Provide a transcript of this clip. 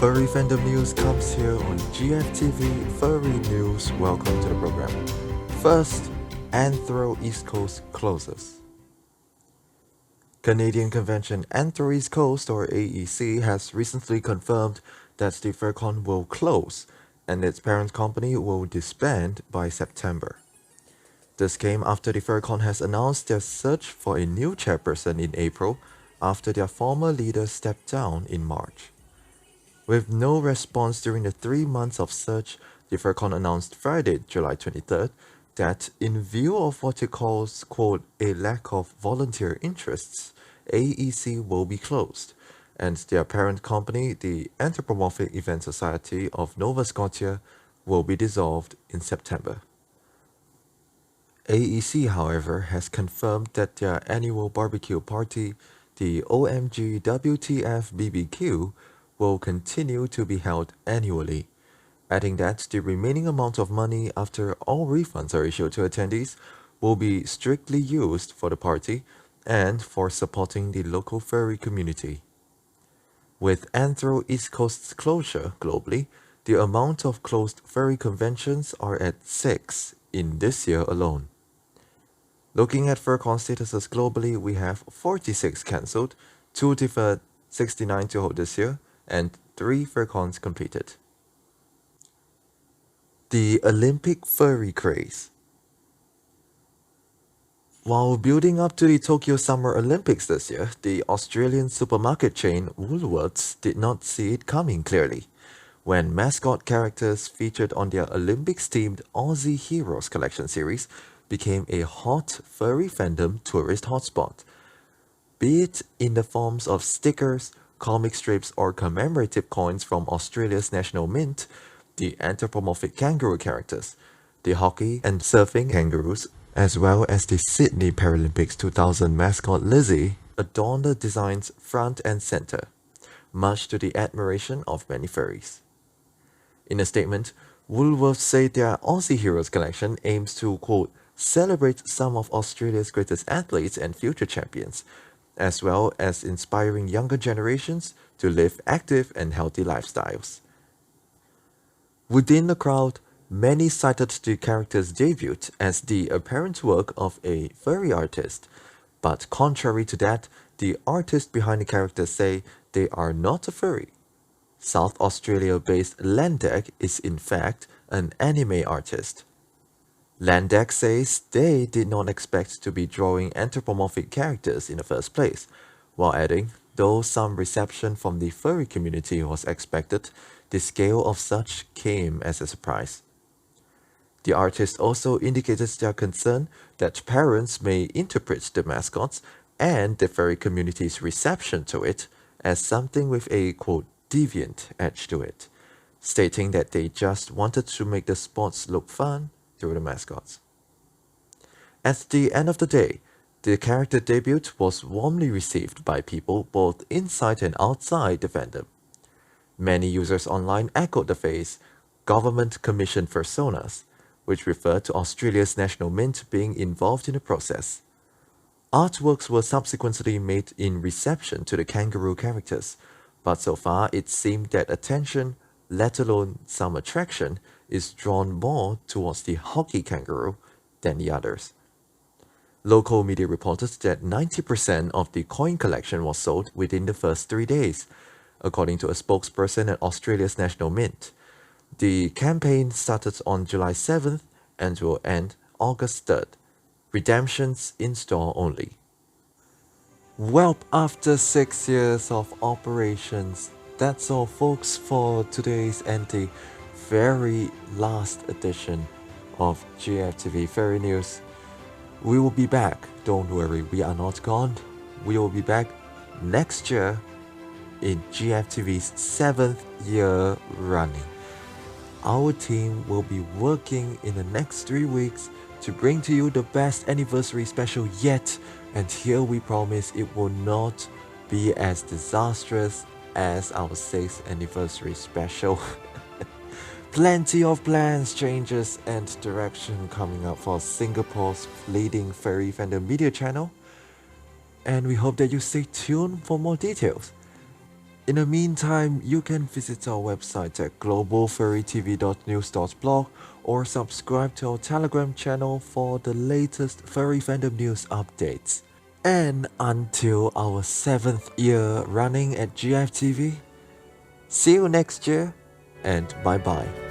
Furry fandom news comes here on GFTV Furry News. Welcome to the program. First, Anthro East Coast closes. Canadian Convention Anthro East Coast, or AEC, has recently confirmed that the FurCon will close and its parent company will disband by September. This came after the FurCon has announced their search for a new chairperson in April after their former leader stepped down in March. With no response during the 3 months of search, the FurCon announced Friday, July 23rd, that in view of what it calls, quote, a lack of volunteer interests, AEC will be closed, and their parent company, the Anthropomorphic Event Society of Nova Scotia, will be dissolved in September. AEC, however, has confirmed that their annual barbecue party, the OMG WTF BBQ, will continue to be held annually, adding that the remaining amount of money after all refunds are issued to attendees will be strictly used for the party and for supporting the local furry community. With Anthro East Coast's closure globally, the amount of closed furry conventions are at 6 in this year alone. Looking at FurCon statuses globally, we have 46 cancelled, 2 deferred, 69 to hold this year, and 3 FurCons completed. The Olympic furry craze. While building up to the Tokyo Summer Olympics this year, the Australian supermarket chain Woolworths did not see it coming clearly when mascot characters featured on their Olympics-themed Aussie Heroes collection series became a hot furry fandom tourist hotspot. Be it in the forms of stickers, comic strips, or commemorative coins from Australia's National Mint, the anthropomorphic kangaroo characters, the hockey and surfing kangaroos, as well as the Sydney Paralympics 2000 mascot Lizzie, adorn the designs front and center, much to the admiration of many furries. In a statement, Woolworths say their Aussie Heroes collection aims to, quote, celebrate some of Australia's greatest athletes and future champions, as well as inspiring younger generations to live active and healthy lifestyles. Within the crowd, many cited the character's debut as the apparent work of a furry artist, but contrary to that, the artists behind the characters say they are not a furry. South Australia-based Landak is in fact an anime artist. Landak says they did not expect to be drawing anthropomorphic characters in the first place, while adding, though some reception from the furry community was expected, the scale of such came as a surprise. The artist also indicated their concern that parents may interpret the mascots and the furry community's reception to it as something with a, quote, deviant edge to it, stating that they just wanted to make the sports look fun through the mascots. At the end of the day, the character debut was warmly received by people both inside and outside the fandom. Many users online echoed the phrase government-commissioned personas, which referred to Australia's National Mint being involved in the process. Artworks were subsequently made in reception to the kangaroo characters, but so far it seemed that attention, let alone some attraction, is drawn more towards the hockey kangaroo than the others. Local media reported that 90% of the coin collection was sold within the first 3 days, according to a spokesperson at Australia's National Mint. The campaign started on July 7th and will end August 3rd. Redemptions in store only. Well, after 6 years of operations, that's all folks for today's and the very last edition of GFTV Furry News. We will be back, don't worry, we are not gone. We will be back next year in GFTV's 7th year running. Our team will be working in the next 3 weeks to bring to you the best anniversary special yet, and here we promise it will not be as disastrous as our 6th anniversary special. Plenty of plans, changes, and direction coming up for Singapore's leading furry fandom media channel, and we hope that you stay tuned for more details. In the meantime, you can visit our website at globalfurrytv.news.blog or subscribe to our Telegram channel for the latest furry fandom news updates. And until our 7th year running at GFTV, see you next year and bye bye.